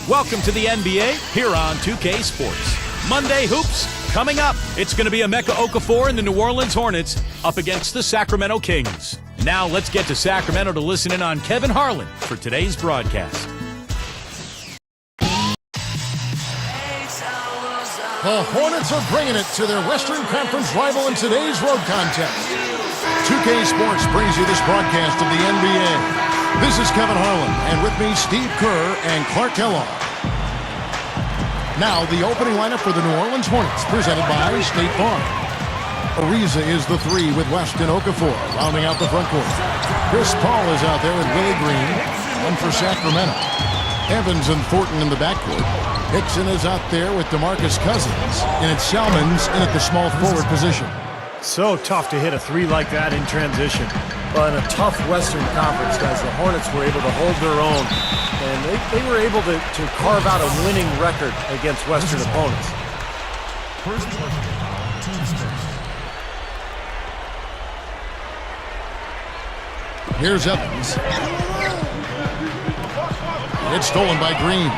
Welcome to the NBA here on 2K Sports. Monday Hoops coming up. It's going to be Emeka Okafor and the New Orleans Hornets up against the Sacramento Kings. Now let's get to Sacramento to listen in on Kevin Harlan for today's broadcast. The Hornets are bringing it to their Western Conference rival in today's road contest. 2K Sports brings you this broadcast of the NBA. This is Kevin Harlan, and with me, Steve Kerr and Clark Kellogg. Now, the opening lineup for the New Orleans Hornets, presented by State Farm. Ariza is the 3 with West and Okafor, rounding out the front court. Chris Paul is out there with Willie Green, one for Sacramento. Evans and Thornton in the backcourt. Hickson is out there with DeMarcus Cousins, and it's Salmons in at the small forward position. So tough to hit a 3 like that in transition. But in a tough Western Conference, guys, the Hornets were able to hold their own. And they were able to carve out a winning record against Western opponents. Here's Evans. It's stolen by Green.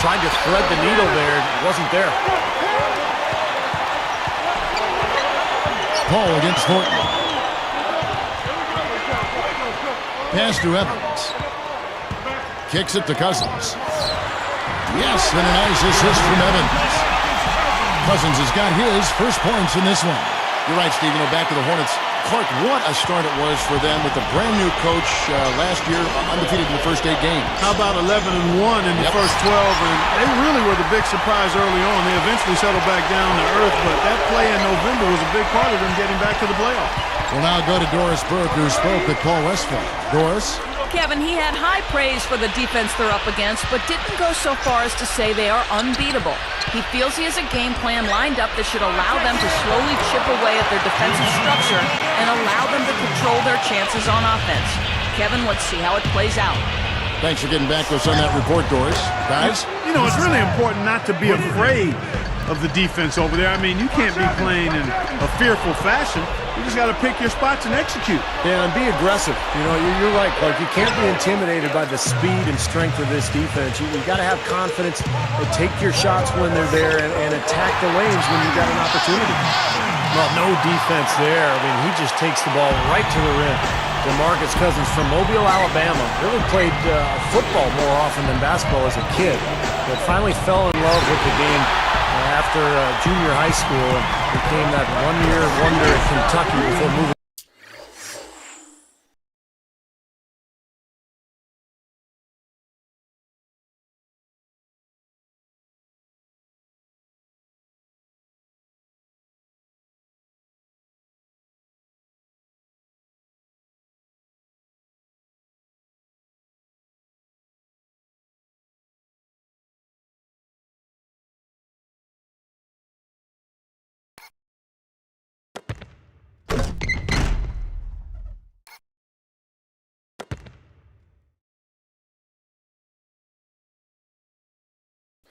Trying to thread the needle there. It wasn't there. Paul against Thornton. Pass to Evans. Kicks it to Cousins. Yes, and a nice assist from Evans. Cousins has got his first points in this one. You're right, Steve. Back to the Hornets. Clark, what a start it was for them with a brand-new coach last year, undefeated in the first 8 games. How about 11-1 in the first 12? And they really were the big surprise early on. They eventually settled back down to earth, but that play in November was a big part of them getting back to the playoffs. We'll now go to Doris Burke, who spoke with Paul Westphal. Doris? Kevin, he had high praise for the defense they're up against, but didn't go so far as to say they are unbeatable. He feels he has a game plan lined up that should allow them to slowly chip away at their defensive structure and allow them to control their chances on offense. Kevin, let's see how it plays out. Thanks for getting back to us on that report, Doris. Guys? It's really important not to be afraid of the defense over there. I mean, you can't be playing in a fearful fashion. You just got to pick your spots and execute. Yeah, and be aggressive. You're right, Clark. You can't be intimidated by the speed and strength of this defense. You got to have confidence and take your shots when they're there and attack the lanes when you got an opportunity. Well, no defense there. I mean, he just takes the ball right to the rim. DeMarcus Cousins from Mobile, Alabama. Really played football more often than basketball as a kid, but finally fell in love with the game after junior high school and became that one-year wonder at Kentucky before moving.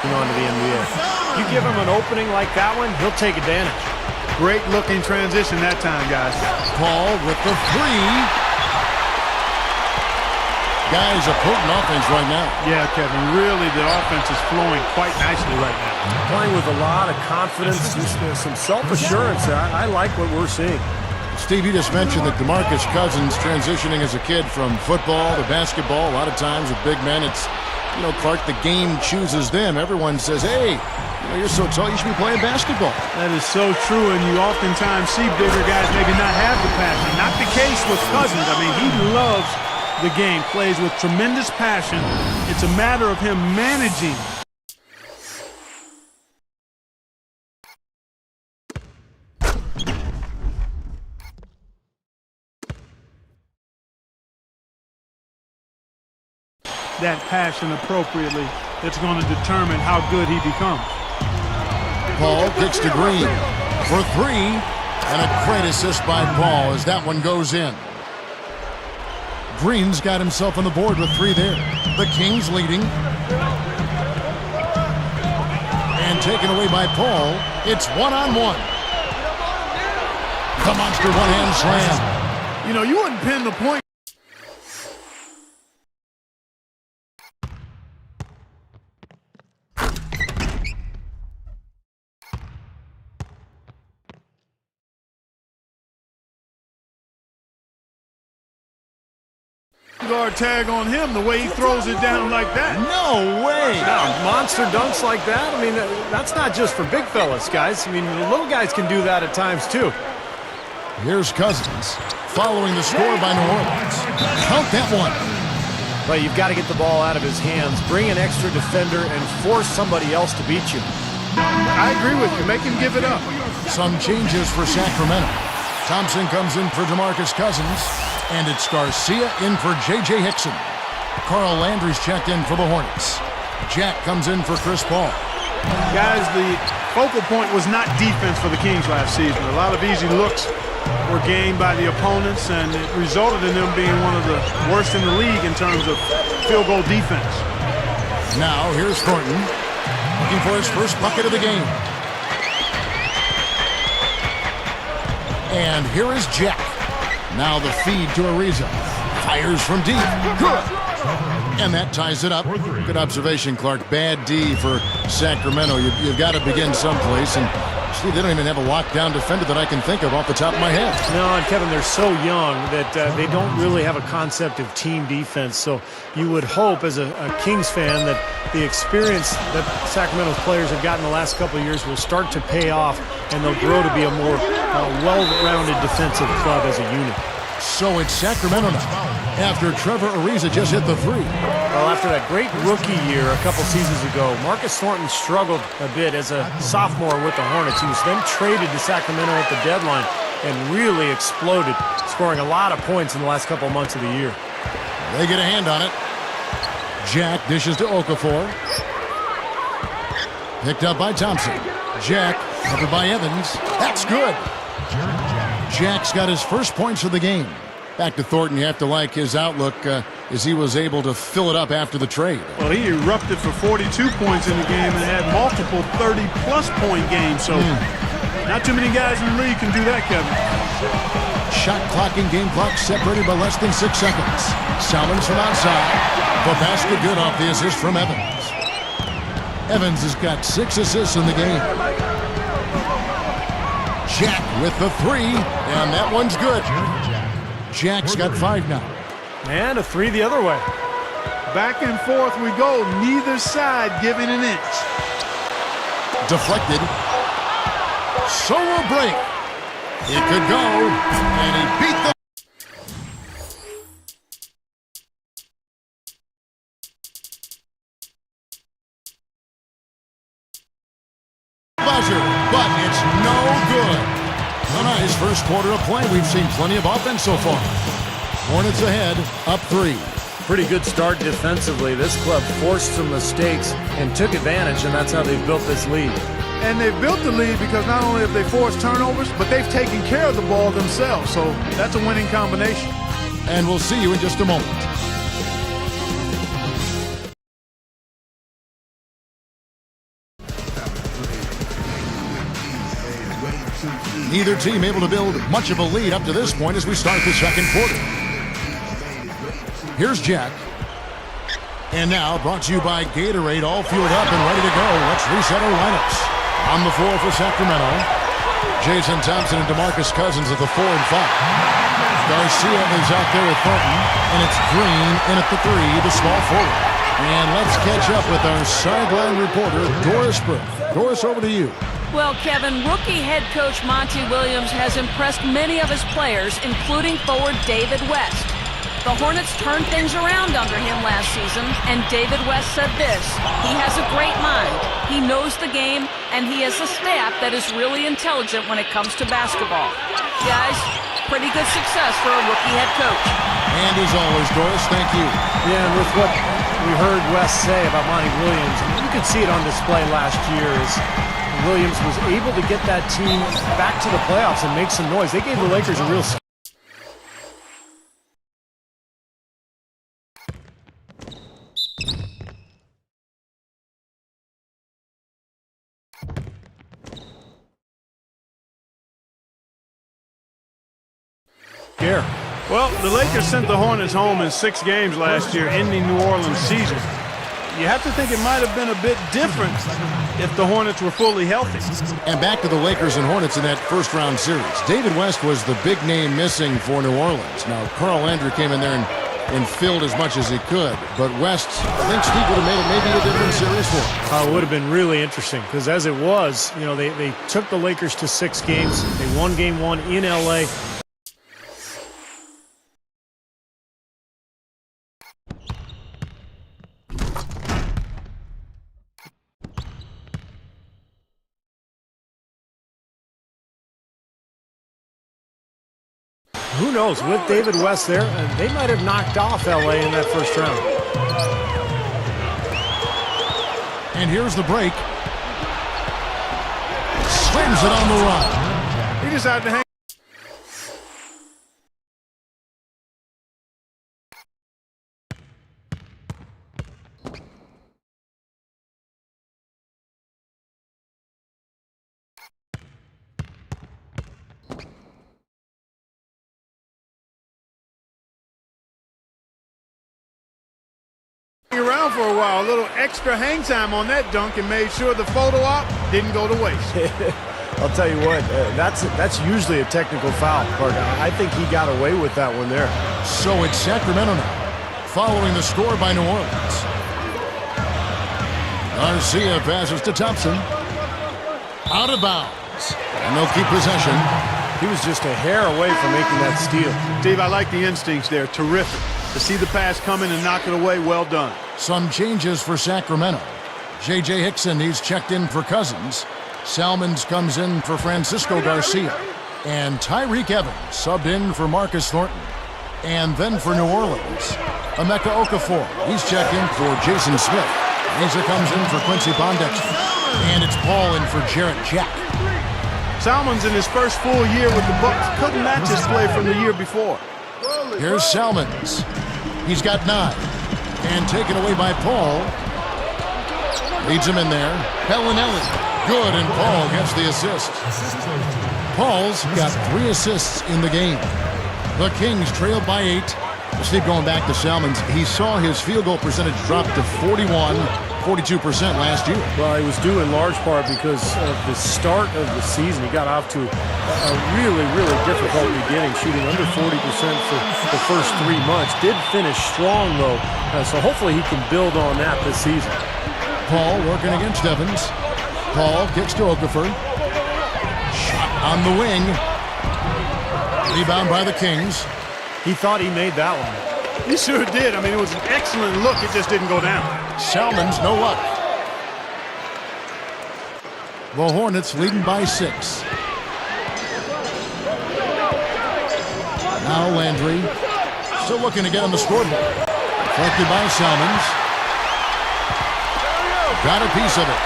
On to the NBA. You give him an opening like that one, he'll take advantage. Great looking transition that time, guys. Paul with the 3. Guys, a potent offense right now. Yeah, Kevin, really the offense is flowing quite nicely right now. Playing with a lot of confidence, some self-assurance. I like what we're seeing. Steve, you just mentioned that DeMarcus Cousins transitioning as a kid from football to basketball. A lot of times with big men, it's Clark, the game chooses them. Everyone says, hey, you're so tall, you should be playing basketball. That is so true, and you oftentimes see bigger guys maybe not have the passion. Not the case with Cousins. I mean, he loves the game, plays with tremendous passion. It's a matter of him managing. That passion appropriately, that's going to determine how good he becomes. Paul kicks to Green for 3, and a great assist by Paul as that one goes in. Green's got himself on the board with 3 there. The Kings leading. And taken away by Paul. It's 1-on-1. The monster one-hand slam. You wouldn't pin the point. guard tag on him the way he throws it down like that. No way! Now, monster dunks like that, I mean, that's not just for big fellas, guys. I mean, the little guys can do that at times, too. Here's Cousins, following the score by New Orleans. Count that one. But you've got to get the ball out of his hands, bring an extra defender, and force somebody else to beat you. I agree with you. Make him give it up. Some changes for Sacramento. Thompson comes in for DeMarcus Cousins, and it's Garcia in for J.J. Hickson. Carl Landry's checked in for the Hornets. Jack comes in for Chris Paul. Guys, the focal point was not defense for the Kings last season. A lot of easy looks were gained by the opponents, and it resulted in them being one of the worst in the league in terms of field goal defense. Now here's Thornton, looking for his first bucket of the game. And here is Jack. Now the feed to Ariza. Fires from deep. Good. And that ties it up. Good observation, Clark. Bad D for Sacramento. You've got to begin someplace. And see, they don't even have a lockdown defender that I can think of off the top of my head. No, and Kevin, they're so young that they don't really have a concept of team defense. So you would hope as a Kings fan that the experience that Sacramento's players have gotten the last couple of years will start to pay off, and they'll grow to be a more well-rounded defensive club as a unit. So it's Sacramento now, after Trevor Ariza just hit the three. Well, after that great rookie year a couple seasons ago, Marcus Thornton struggled a bit as a sophomore with the Hornets. He was then traded to Sacramento at the deadline and really exploded, scoring a lot of points in the last couple months of the year. They get a hand on it. Jack dishes to Okafor. Picked up by Thompson. Jack covered by Evans. That's good. Jack's got his first points of the game. Back to Thornton, you have to like his outlook as he was able to fill it up after the trade. Well, he erupted for 42 points in the game and had multiple 30-plus point games. So not too many guys in the league can do that, Kevin. Shot clock and game clock separated by less than 6 seconds. Salmons from outside. The basket good off the assist from Evans. Evans has got 6 assists in the game. Jack with the three, and that one's good. Jack's got 5 now. And a three the other way. Back and forth we go, neither side giving an inch. Deflected. So will break. It could go, and he beat the buzzer, but it's no good. A nice first quarter of play. We've seen plenty of offense so far. Hornets ahead, up 3. Pretty good start defensively. This club forced some mistakes and took advantage, and that's how they've built this lead. And they've built the lead because not only have they forced turnovers, but they've taken care of the ball themselves. So that's a winning combination. And we'll see you in just a moment. Neither team able to build much of a lead up to this point as we start the second quarter. Here's Jack. And now brought to you by Gatorade, all fueled up and ready to go. Let's reset our lineups. On the floor for Sacramento, Jason Thompson and DeMarcus Cousins at the 4 and 5. Garcia is out there with Thornton, and it's Green in at the 3, the small forward. And let's catch up with our sideline reporter, Doris Burke. Doris, over to you. Well, Kevin, rookie head coach Monty Williams has impressed many of his players, including forward David West. The Hornets turned things around under him last season, and David West said this: he has a great mind, he knows the game, and he has a staff that is really intelligent when it comes to basketball. Guys, pretty good success for a rookie head coach. And as always, Doris, thank you. Yeah, and with what we heard West say about Monty Williams, you could see it on display last year as Williams was able to get that team back to the playoffs and make some noise. They gave the Lakers a real scare. Well, the Lakers sent the Hornets home in 6 games last year, ending New Orleans' season. You have to think it might have been a bit different if the Hornets were fully healthy. And back to the Lakers and Hornets in that first-round series. David West was the big name missing for New Orleans. Now, Carl Landry came in there and and filled as much as he could. But West thinks Steve would have made it maybe a different series for him. It would have been really interesting because as it was, they took the Lakers to 6 games. They won game 1 in L.A. Who knows, with David West there, they might have knocked off L.A. in that first round. And here's the break. Slams it on the run. He decided to hang. Around for a while, a little extra hang time on that dunk and made sure the photo op didn't go to waste. I'll tell you what, that's usually a technical foul, Clark. I think he got away with that one there. So it's Sacramento now, following the score by New Orleans. Garcia passes to Thompson. Out of bounds. And they'll keep possession. He was just a hair away from making that steal. Steve, I like the instincts there. Terrific. To see the pass coming and knock it away, well done. Some changes for Sacramento. J.J. Hickson, he's checked in for Cousins. Salmons comes in for Francisco Garcia. And Tyreek Evans subbed in for Marcus Thornton. And then for New Orleans, Emeka Okafor, he's checked in for Jason Smith. Asa comes in for Quincy Pondexter. And it's Paul in for Jarrett Jack. Salmons in his first full year with the Bucks couldn't match his play from the year before. Here's Salmons. He's got 9. And taken away by Paul. Leads him in there. Bellinelli. Good, and Paul gets the assist. Paul's got 3 assists in the game. The Kings trailed by 8. Steve, going back to Salmons, he saw his field goal percentage drop to 42% last year. Well, he was due in large part because of the start of the season. He got off to a really, really difficult beginning, shooting under 40% for the first 3 months. Did finish strong, though, so hopefully he can build on that this season. Paul working against Evans. Paul kicks to Okafor. Shot on the wing. Rebound by the Kings. He thought he made that one. He sure did. I mean, it was an excellent look. It just didn't go down. Salmons, no luck. The Hornets leading by 6. Now Landry. Still looking to get on the scoreboard. Collected by Salmons. Got a piece of it.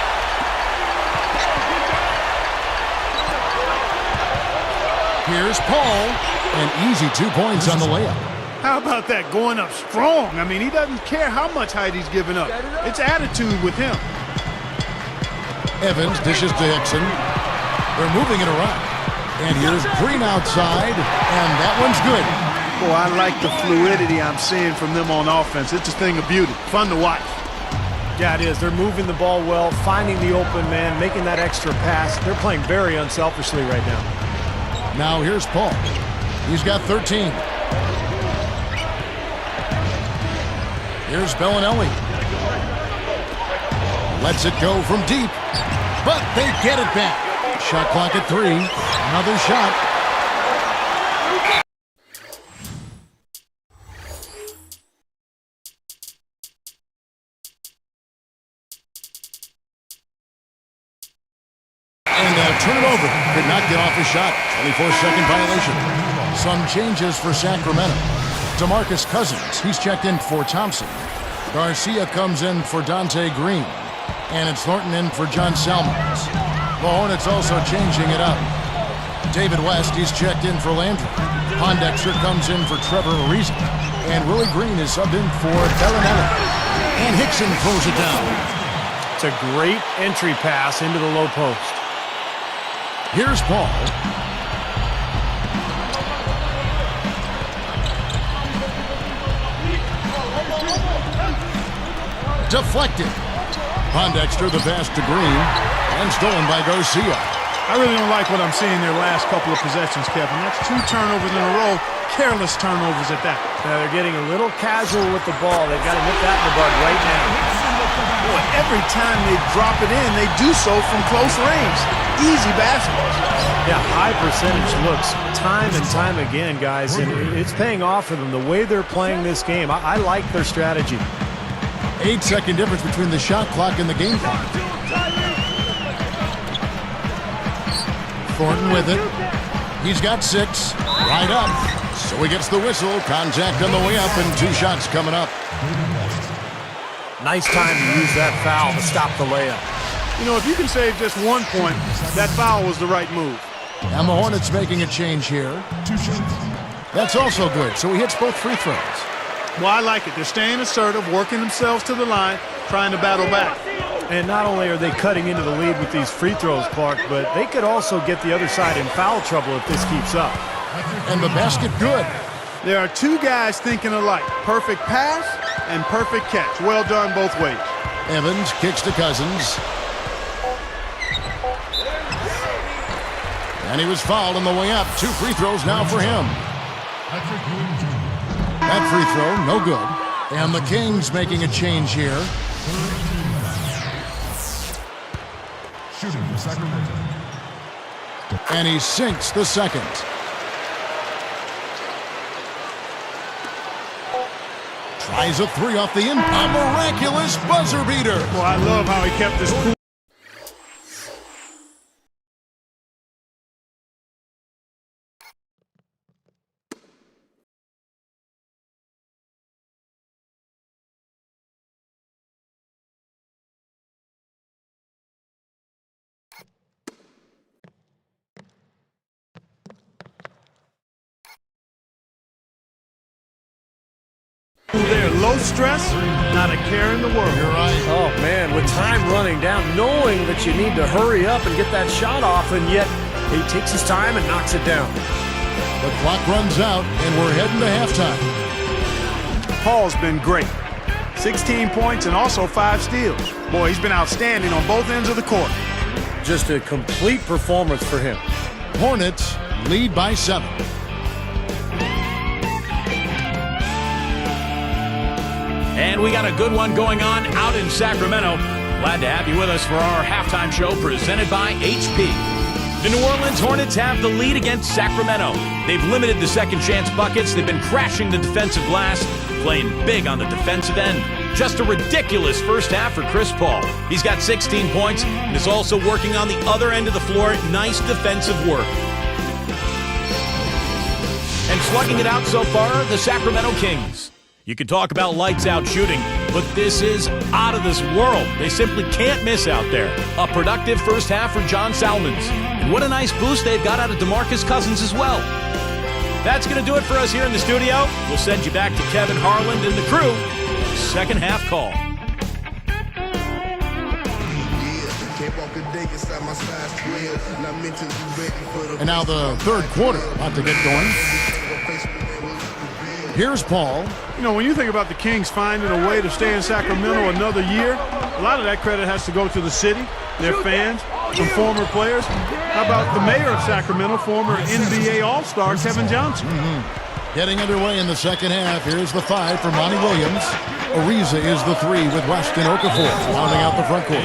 Here's Paul. An easy 2 points on the layup. How about that, going up strong? I mean, he doesn't care how much height he's giving up. It's attitude with him. Evans dishes to Hickson. They're moving it around. And here's Green outside, and that one's good. Boy, I like the fluidity I'm seeing from them on offense. It's a thing of beauty. Fun to watch. Yeah, it is. They're moving the ball well, finding the open man, making that extra pass. They're playing very unselfishly right now. Now here's Paul. He's got 13. Here's Bellinelli. Lets it go from deep. But they get it back. Shot clock at 3. Another shot. And turn it over. Could not get off his shot. 24-second violation. Some changes for Sacramento. DeMarcus Cousins, he's checked in for Thompson. Garcia comes in for Dante Green. And it's Thornton in for John Salmons. The Hornets also changing it up. David West, he's checked in for Landry. Pondexter comes in for Trevor Ariza. And Willie Green is subbed in for Bellinelli. And Hickson throws it down. It's a great entry pass into the low post. Here's Paul. Deflected. Pondexter the pass to Green. And stolen by Garcia. I really don't like what I'm seeing their last couple of possessions, Kevin. That's 2 turnovers in a row, careless turnovers at that. They're getting a little casual with the ball. They've got to nip that in the bud right now. Boy, every time they drop it in, they do so from close range. Easy baskets. Yeah, high percentage looks time and time again, guys, and it's paying off for them the way they're playing this game. I like their strategy. 8-second difference between the shot clock and the game clock. Thornton with it. He's got 6. Right up. So he gets the whistle. Contact on the way up and 2 shots coming up. Nice time to use that foul to stop the layup. You know, if you can save just 1 point, that foul was the right move. And the Hornets making a change here. That's also good. So he hits both free throws. Well, I like it. They're staying assertive, working themselves to the line, trying to battle back. And not only are they cutting into the lead with these free throws, Clark, but they could also get the other side in foul trouble if this keeps up. And the basket good. There are 2 guys thinking alike. Perfect pass and perfect catch. Well done both ways. Evans kicks to Cousins. And he was fouled on the way up. 2 free throws now for him. That free throw, no good. And the Kings making a change here. Shooting for Sacramento. And he sinks the second. Tries a 3 off the end. A miraculous buzzer beater. Well, I love how he kept this cool. There, low stress, not a care in the world. You're right. Oh, man, with time running down, knowing that you need to hurry up and get that shot off, and yet he takes his time and knocks it down. The clock runs out, and we're heading to halftime. Paul's been great. 16 points and also 5 steals. Boy, he's been outstanding on both ends of the court. Just a complete performance for him. Hornets lead by 7. And we got a good one going on out in Sacramento. Glad to have you with us for our halftime show presented by HP. The New Orleans Hornets have the lead against Sacramento. They've limited the second chance buckets. They've been crashing the defensive glass, playing big on the defensive end. Just a ridiculous first half for Chris Paul. He's got 16 points and is also working on the other end of the floor. Nice defensive work. And slugging it out so far, the Sacramento Kings. You can talk about lights out shooting, but this is out of this world. They simply can't miss out there. A productive first half for John Salmons. And what a nice boost they've got out of DeMarcus Cousins as well. That's going to do it for us here in the studio. We'll send you back to Kevin Harland and the crew. Second half call. And now the third quarter about to get going. Here's Paul. You know, when you think about the Kings finding a way to stay in Sacramento another year, a lot of that credit has to go to the city, their fans, some former players. How about the mayor of Sacramento, former NBA All-Star Kevin Johnson? Getting underway in the second half. Here's the 5 for Monty Williams. Ariza is the 3 with Weston Okafor rounding out the front court.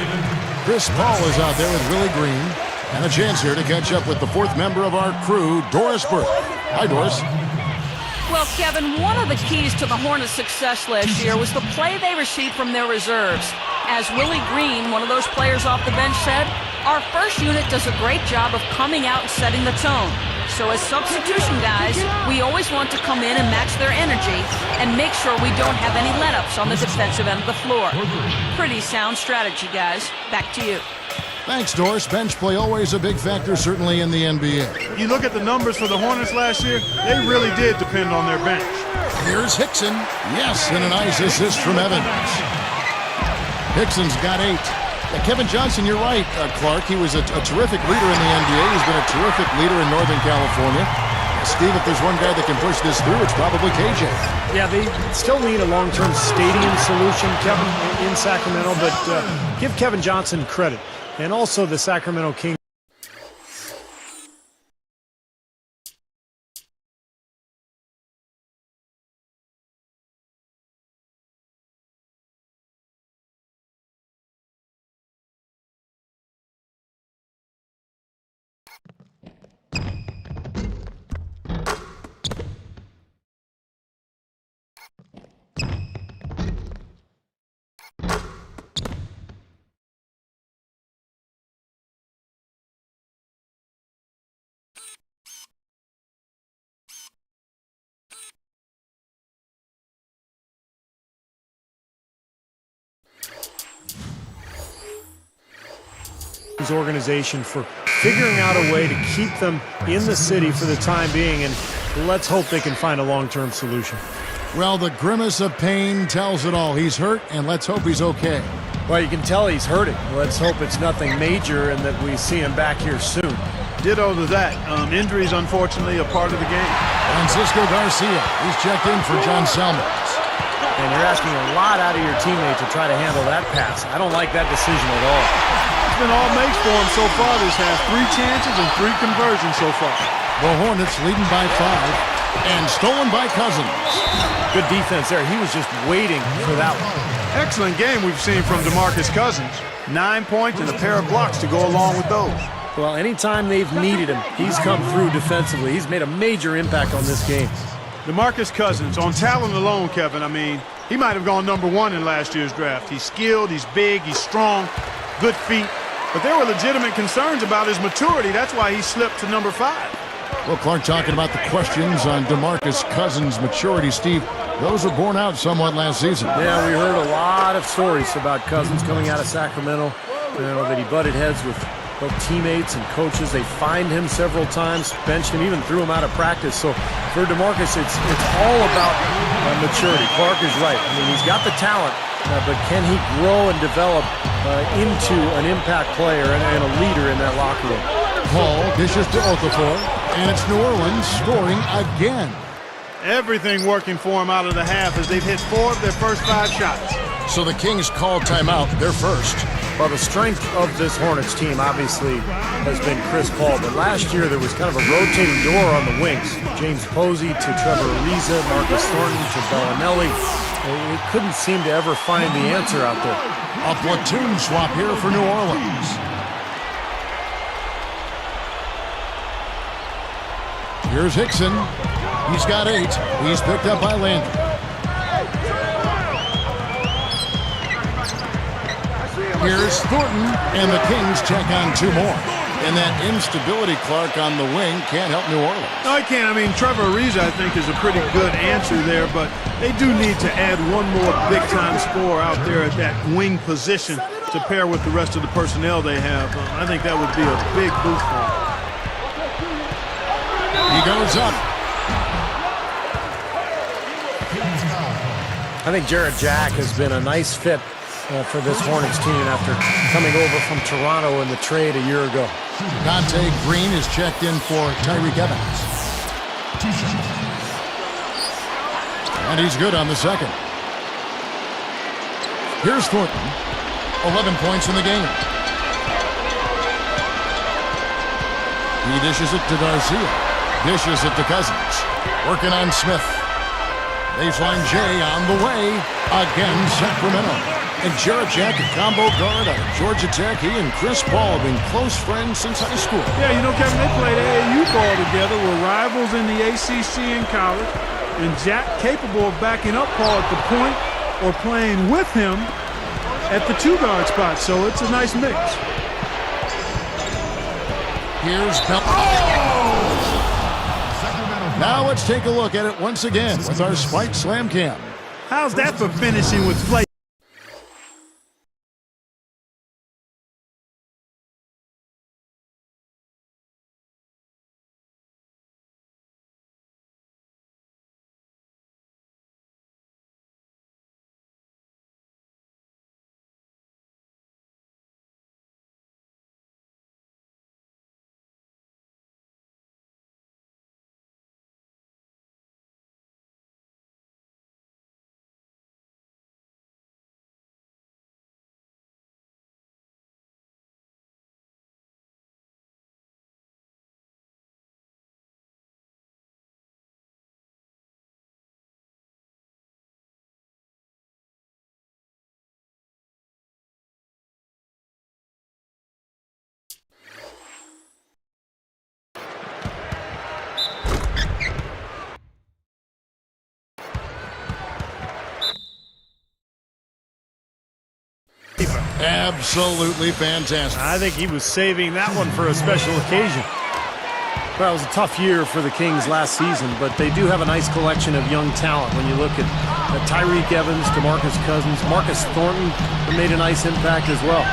Chris Paul is out there with Willie Green. And a chance here to catch up with the 4th member of our crew, Doris Burke. Hi, Doris. Well, Kevin, one of the keys to the Hornets' success last year was the play they received from their reserves. As Willie Green, one of those players off the bench, said, our first unit does a great job of coming out and setting the tone. So as substitution guys, we always want to come in and match their energy and make sure we don't have any let-ups on the defensive end of the floor. Pretty sound strategy, guys. Back to you. Thanks, Doris. Bench play always a big factor, certainly in the NBA. You look at the numbers for the Hornets last year, they really did depend on their bench. Here's Hickson. Yes, and a nice assist from Evans. Hickson's got 8. Kevin Johnson, you're right, Clark. He was a terrific leader in the NBA. He's been a terrific leader in Northern California. Steve, if there's one guy that can push this through, it's probably KJ. Yeah, they still need a long-term stadium solution, Kevin, in Sacramento, but give Kevin Johnson credit. And also the Sacramento Kings. his organization for figuring out a way to keep them in the city for the time being, and let's hope they can find a long-term solution. Well, the grimace of pain tells it all. He's hurt, and let's hope he's okay. Well, you can tell he's hurting. Let's hope it's nothing major and that we see him back here soon. Ditto to that. Injuries, unfortunately, a part of the game. Francisco Garcia, he's checked in for John Selmans. And you're asking a lot out of your teammate to try to handle that pass. I don't like that decision at all. It's been all makes for him so far this half. 3 chances and 3 conversions so far. The Hornets leading by 5 and stolen by Cousins. Good defense there. He was just waiting for that one. Excellent game we've seen from DeMarcus Cousins. 9 points and a pair of blocks to go along with those. Well, anytime they've needed him, he's come through defensively. He's made a major impact on this game. DeMarcus Cousins, on talent alone, Kevin, I mean, he might have gone #1 in last year's draft. He's skilled, he's big, he's strong, good feet. But there were legitimate concerns about his maturity. That's why he slipped to #5. Well, Clark talking about the questions on DeMarcus Cousins' maturity, Steve. Those were borne out somewhat last season. Yeah, we heard a lot of stories about Cousins coming out of Sacramento. You know, that he butted heads with both teammates and coaches. They fined him several times, benched him, even threw him out of practice. So for DeMarcus, it's all about maturity. Clark is right. I mean, he's got the talent, but can he grow and develop into an impact player and a leader in that locker room? Paul dishes to Okafor, and it's New Orleans scoring again. Everything working for him out of the half as they've hit 4 of their first 5 shots. So the Kings call timeout, their first. Well, the strength of this Hornets team obviously has been Chris Paul, but last year there was kind of a rotating door on the wings. James Posey to Trevor Ariza, Marcus Thornton to Bellinelli. He couldn't seem to ever find the answer out there. A platoon swap here for New Orleans. Here's Hickson. He's got 8. He's picked up by Landry. Here's Thornton, and the Kings check on 2 more. And that instability, Clark, on the wing can't help New Orleans. No, I can't. I mean, Trevor Ariza, I think, is a pretty good answer there, but they do need to add one more big-time scorer out there at that wing position to pair with the rest of the personnel they have. I think that would be a big boost for them. He goes up. I think Jarrett Jack has been a nice fit for this Hornets team after coming over from Toronto in the trade a year ago. Dante Green is checked in for Tyreek Evans. And he's good on the second. Here's Thornton. 11 points in the game. He dishes it to Garcia. Dishes it to Cousins. Working on Smith. Baseline J on the way. Again, Sacramento. And Jarrett Jack, a combo guard out of Georgia Tech. He and Chris Paul have been close friends since high school. Yeah, you know, Kevin, they played AAU ball together. Were rivals in the ACC in college. And Jack capable of backing up Paul at the point or playing with him at the 2-guard spot. So it's a nice mix. Here's Bell. Now let's take a look at it once again with our Spike Slam Cam. How's that for finishing with play? Absolutely fantastic. I think he was saving that one for a special occasion. Well, it was a tough year for the Kings last season, but they do have a nice collection of young talent. When you look at Tyreek Evans, DeMarcus Cousins, Marcus Thornton made a nice impact as well.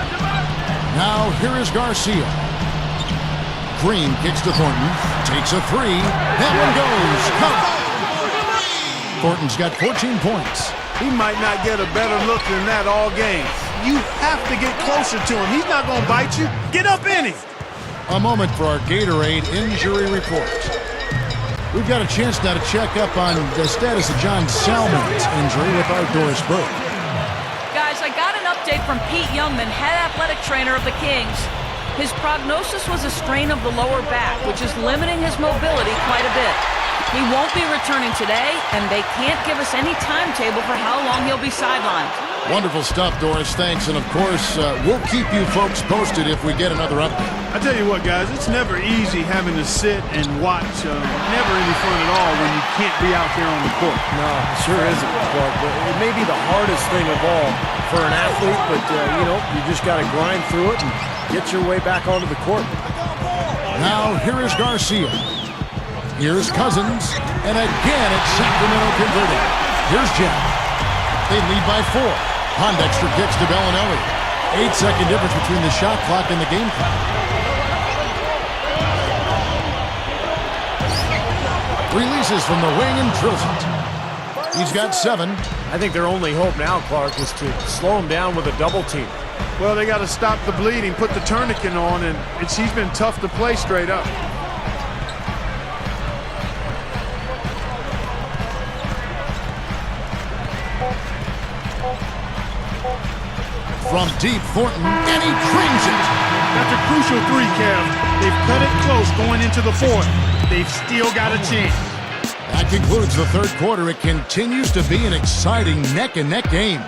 Now here is Garcia. Green kicks to Thornton. Takes a three. That one goes. Count. Thornton's got 14 points. He might not get a better look than that all game. You have to get closer to him. He's not going to bite you. Get up in him. A moment for our Gatorade injury report. We've got a chance now to check up on the status of John Salmon's injury with our Doris Burke. Guys, I got an update from Pete Youngman, head athletic trainer of the Kings. His prognosis was a strain of the lower back, which is limiting his mobility quite a bit. He won't be returning today, and they can't give us any timetable for how long he'll be sidelined. Wonderful stuff, Doris. Thanks. And, of course, we'll keep you folks posted if we get another update. I tell you what, guys, it's never easy having to sit and watch. Never any fun at all when you can't be out there on the court. No, it sure isn't, Clark. But it may be the hardest thing of all for an athlete, but, you just got to grind through it and get your way back onto the court. Now, here is Garcia. Here's Cousins. And again, it's Sacramento converting. Here's Jack. They lead by 4. Pondexter kicks to Bellinelli. 8-second difference between the shot clock and the game clock. Releases from the wing and drills it. He's got 7. I think their only hope now, Clark, is to slow him down with a double team. Well, they got to stop the bleeding, put the tourniquet on, and he's been tough to play straight up. From deep, Thornton, and he brings it. That's a crucial three, Kev. They've cut it close going into the fourth. They've still got a chance. That concludes the third quarter. It continues to be an exciting neck-and-neck game.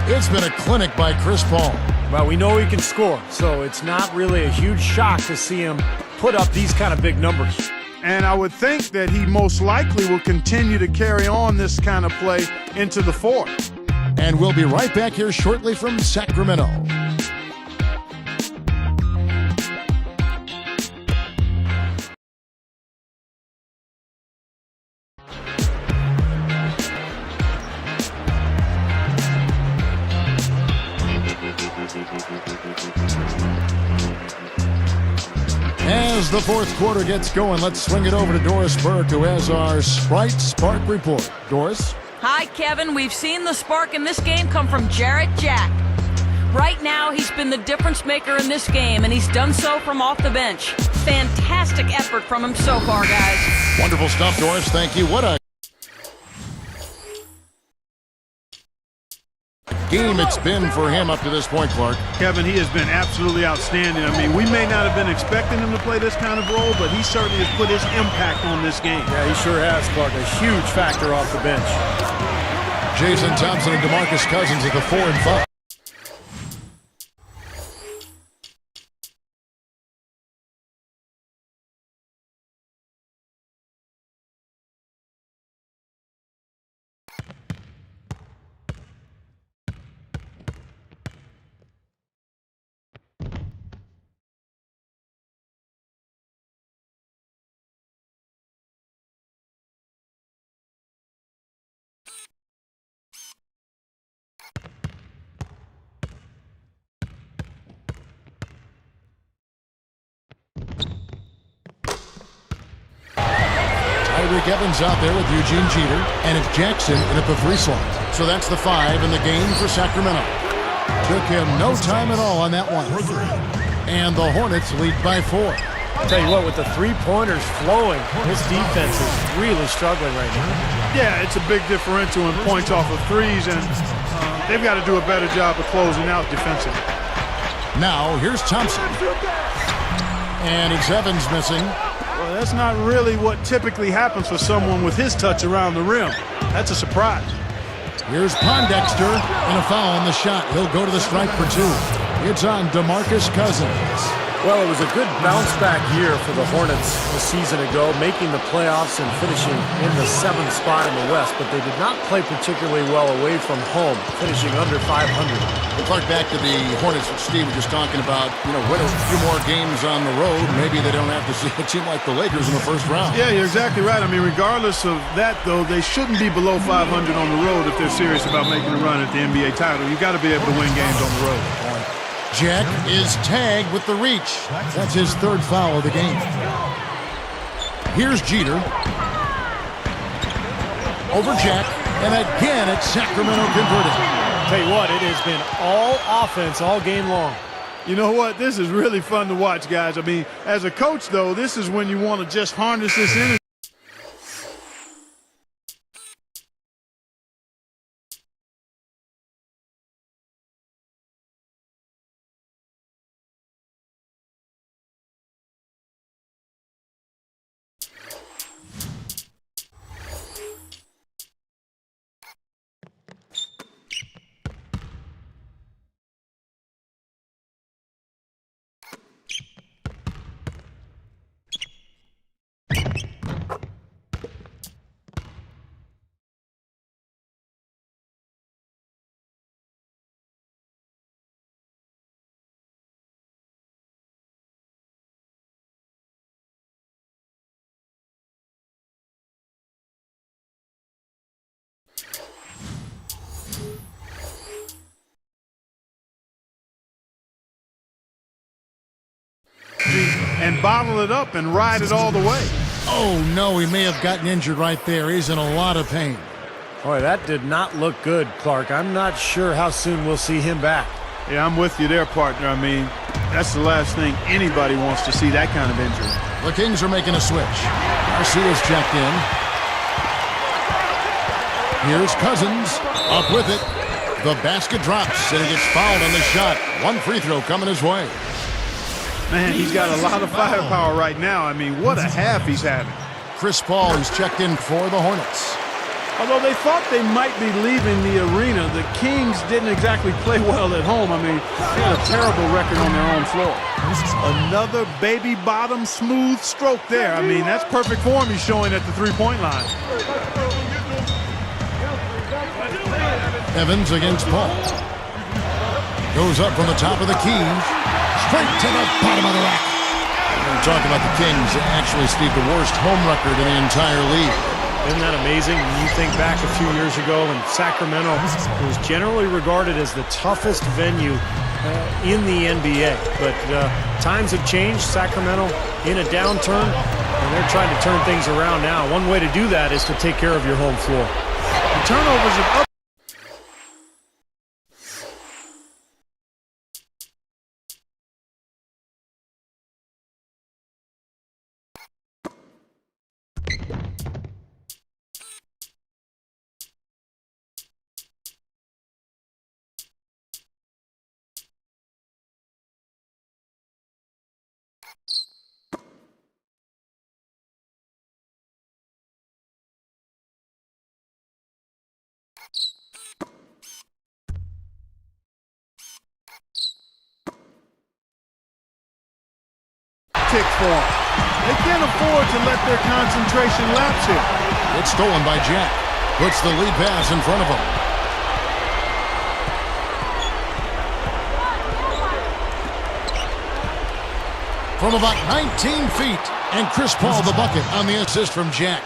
It's been a clinic by Chris Paul. Well, we know he can score, so it's not really a huge shock to see him put up these kind of big numbers. And I would think that he most likely will continue to carry on this kind of play into the fourth. And we'll be right back here shortly from Sacramento. As the fourth quarter gets going, let's swing it over to Doris Burke, who has our Sprite Spark report. Doris? Hi, Kevin. We've seen the spark in this game come from Jarrett Jack. Right now, he's been the difference maker in this game, and he's done so from off the bench. Fantastic effort from him so far, guys. Wonderful stuff, Doris. Thank you. What a game it's been for him up to this point, Clark. Kevin, he has been absolutely outstanding. I mean, we may not have been expecting him to play this kind of role, but he certainly has put his impact on this game. Yeah, he sure has, Clark. A huge factor off the bench. Jason Thompson and DeMarcus Cousins at the 4 and 5. Rick Evans out there with Eugene Jeter, and it's Jackson in at the 3 slot. So that's the 5 in the game for Sacramento. Took him no time at all on that one. And the Hornets lead by 4. I'll tell you what, with the three-pointers flowing, this defense is really struggling right now. Yeah, it's a big differential in points off of threes, and they've got to do a better job of closing out defensively. Now, here's Thompson. And it's Evans missing. Well, that's not really what typically happens for someone with his touch around the rim. That's a surprise. Here's Pondexter, and a foul on the shot. He'll go to the strike for 2. It's on DeMarcus Cousins. Well, it was a good bounce-back year for the Hornets a season ago, making the playoffs and finishing in the 7th spot in the West, but they did not play particularly well away from home, finishing under 500. We'll talk back to the Hornets that Steve was just talking about. Win a few more games on the road. Maybe they don't have to see a team like the Lakers in the first round. Yeah, you're exactly right. I mean, regardless of that, though, they shouldn't be below 500 on the road if they're serious about making a run at the NBA title. You've got to be able to win games on the road. Jack is tagged with the reach. That's his third foul of the game. Here's Jeter. Over Jack. And again, it's Sacramento converted. Tell you what, it has been all offense all game long. You know what? This is really fun to watch, guys. I mean, as a coach, though, this is when you want to just harness this energy. And bottle it up and ride it all the way. Oh, no, he may have gotten injured right there. He's in a lot of pain. Boy, that did not look good, Clark. I'm not sure how soon we'll see him back. Yeah, I'm with you there, partner. I mean, that's the last thing anybody wants to see, that kind of injury. The Kings are making a switch. Garcia's checked in. Here's Cousins. Up with it. The basket drops, and he gets fouled on the shot. One free throw coming his way. Man, he's got a lot of firepower right now. I mean, what a half he's having. Chris Paul is checked in for the Hornets. Although they thought they might be leaving the arena, the Kings didn't exactly play well at home. I mean, they had a terrible record on their own floor. Another baby bottom smooth stroke there. I mean, that's perfect form he's showing at the three-point line. Evans against Paul. Goes up from the top of the key. Straight to the bottom of the rack. We're talking about the Kings. Actually, Steve, the worst home record in the entire league. Isn't that amazing? You think back a few years ago when Sacramento was generally regarded as the toughest venue in the NBA. But times have changed. Sacramento in a downturn, and they're trying to turn things around now. One way to do that is to take care of your home floor. The turnovers have up. For them. They can't afford to let their concentration lapse here. It's stolen by Jack. Puts the lead pass in front of him. From about 19 feet. And Chris Paul the bucket on the assist from Jack.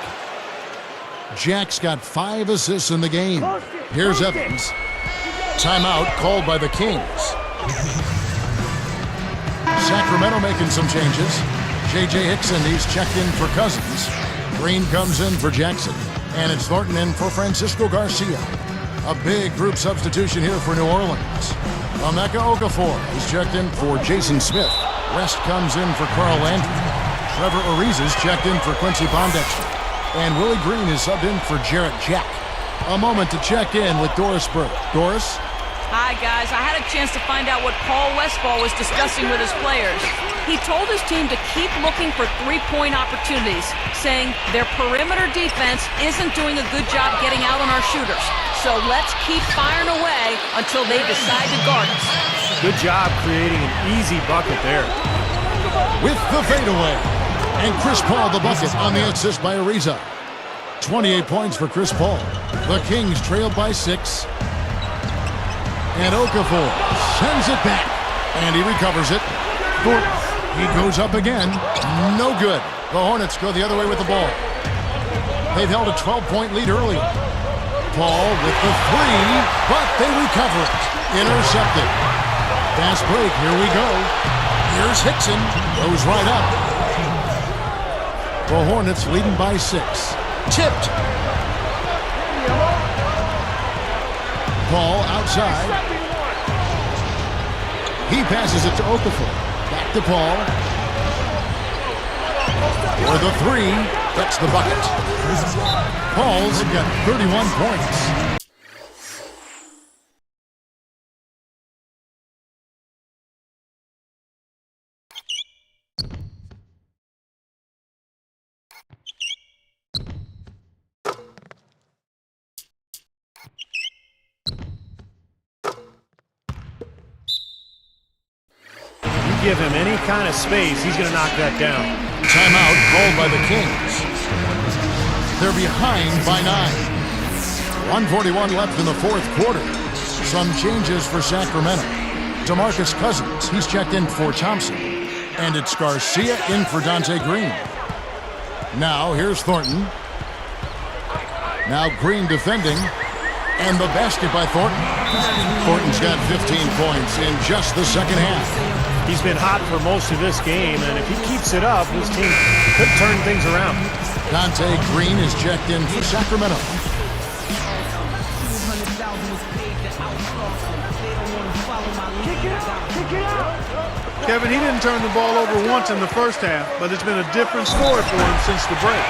Jack's got 5 assists in the game. Here's Evans. Timeout called by the Kings. Sacramento making some changes. J.J. Hickson, he's checked in for Cousins. Green comes in for Jackson. And it's Thornton in for Francisco Garcia. A big group substitution here for New Orleans. Emeka Okafor is checked in for Jason Smith. West comes in for Carl Landry. Trevor Ariza's checked in for Quincy Pondexter. And Willie Green is subbed in for Jarrett Jack. A moment to check in with Doris Burke. Doris? Hi, guys. I had a chance to find out what Paul Westphal was discussing with his players. He told his team to keep looking for three-point opportunities, saying their perimeter defense isn't doing a good job getting out on our shooters. So let's keep firing away until they decide to guard us. Good job creating an easy bucket there. With the fadeaway. And Chris Paul the bucket on the assist by Ariza. 28 points for Chris Paul. The Kings trailed by 6. And Okafor sends it back. And he recovers it. He goes up again. No good. The Hornets go the other way with the ball. They've held a 12-point lead earlier. Paul with the 3, but they recover it. Intercepted. Fast break, here we go. Here's Hickson, goes right up. The Hornets leading by 6. Tipped. Ball outside. He passes it to Okafor. Back to Paul. For the 3, that's the bucket. Paul's got 31 points. Give him any kind of space, he's going to knock that down. Timeout called by the Kings. They're behind by 9. 1:41 left in the 4th quarter. Some changes for Sacramento. DeMarcus Cousins, he's checked in for Thompson. And it's Garcia in for Dante Green. Now here's Thornton. Now Green defending. And the basket by Thornton. Thornton's got 15 points in just the second half. He's been hot for most of this game, and if he keeps it up, his team could turn things around. Dante Green is checked in for Sacramento. Kevin, he didn't turn the ball over once in the first half, but it's been a different story for him since the break.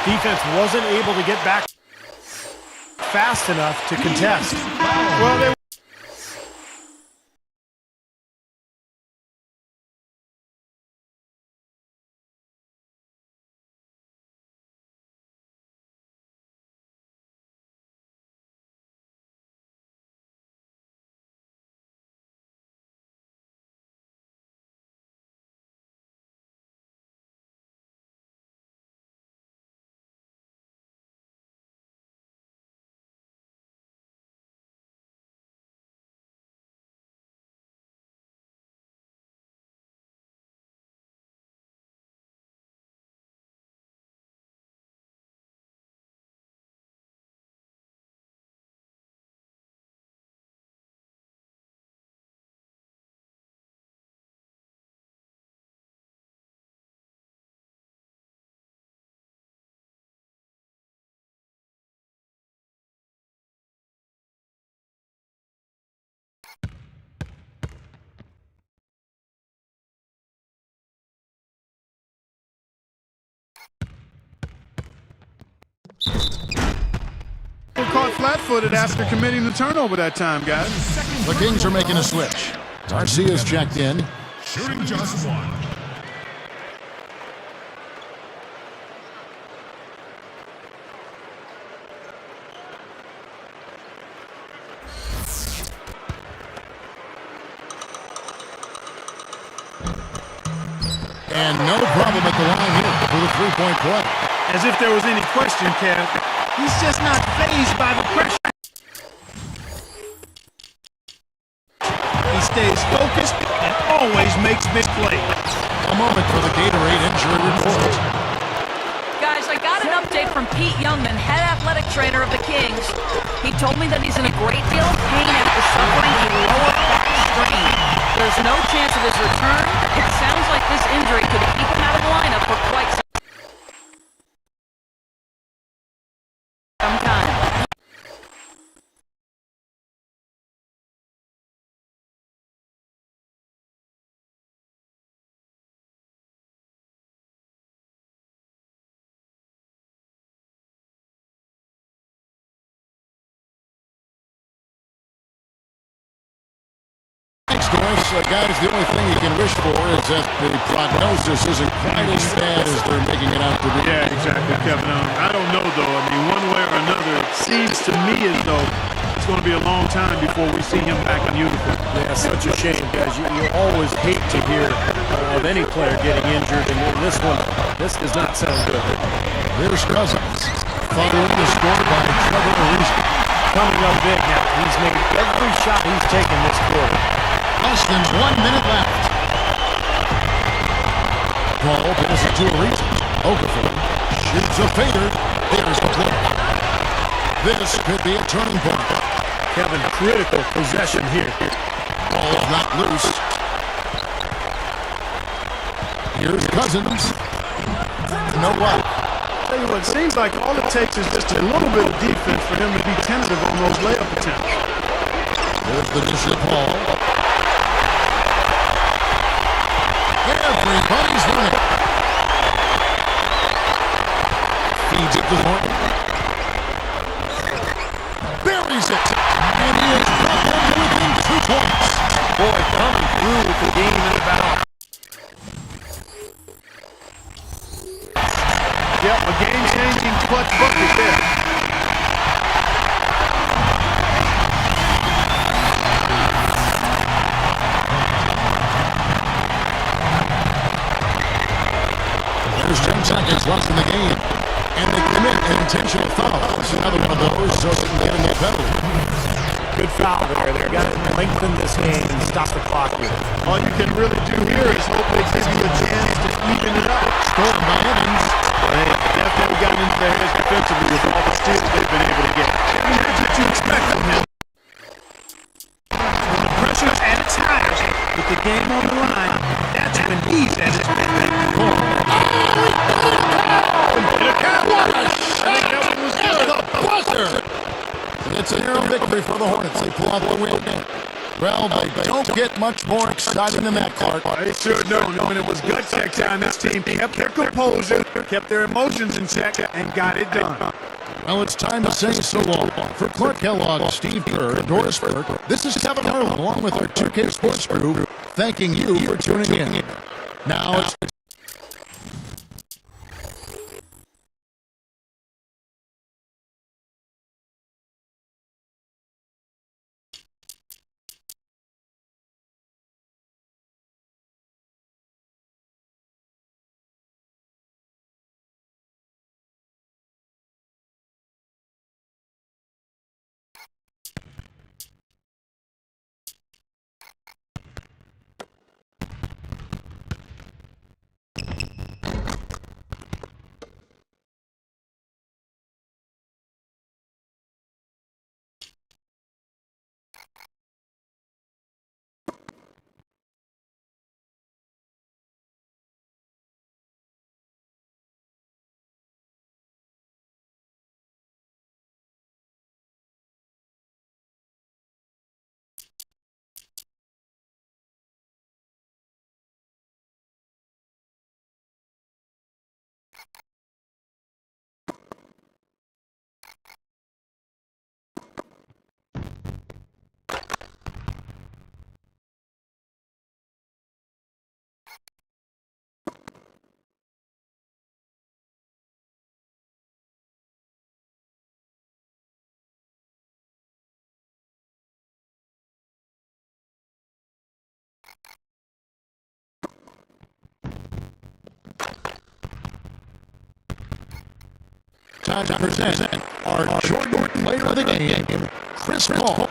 Defense wasn't able to get back fast enough to contest. Well, they were caught flat-footed after committing the turnover that time, guys. The Kings are making a switch. Garcia's checked in. Shooting just 1. And no problem at the line here for the 3-point play. As if there was any question, Kev. He's just not fazed by the pressure. He stays focused and always makes big plays. A moment for the Gatorade injury report. Guys, I got an update from Pete Youngman, head athletic trainer of the Kings. He told me that he's in a great deal of pain after suffering a lower back strain. There's no chance of his return. It sounds like this injury could keep him out of the lineup for quite some time. Thanks to us, guys, the only thing you can wish for is that the prognosis isn't quite as bad as they're making it out to be. Yeah, exactly, Kevin. I don't know, though. I mean, one way or another, it seems to me as though it's going to be a long time before we see him back in uniform. Yeah, such a shame, guys. You always hate to hear of any player getting injured, and this one, this does not sound good. Here's Cousins, following the score by Trevor Ariza. Coming up big now. He's made every shot he's taken this quarter. Less than 1 minute left. Paul passes it to Ariza. Okafor shoots a fader. There's the play. This could be a turning point. Kevin, critical possession here. Ball's not loose. Here's Cousins. You know what? Tell you what, it seems like all it takes is just a little bit of defense for him to be tentative on those layup attempts. There's the dish to Paul. Everybody's running. Feeds it to Horton. Buries it. And he is brought down to within 2 points. Boy, coming through with the game in the balance. Yep, a game-changing clutch bucket there. There's 10 seconds left in the game. And they commit an intentional foul. It's another one of those, so they can get in that penalty. Good foul there. They're going to lengthen this game and stop the clock here. All you can really do here is hope they give you a chance to even it up. Stolen by Evans. They definitely got into their heads defensively with all the steals they've been able to get. I mean, that's what you expect from him. When the pressure's at its highest, with the game on the line, that's when he's at his best. It's a narrow victory for the Hornets. They pull out the win. Well, they don't get much more exciting than that, Clark. They sure don't. When it was gut check time, this team kept their composure, kept their emotions in check, and got it done. Well, it's time to say so long. For Clark Kellogg, Steve Kerr, and Doris Burke, this is Kevin Harlan, along with our 2K Sports crew, thanking you for tuning in. Now it's time to present our Jordan Player of the Game, Chris Paul.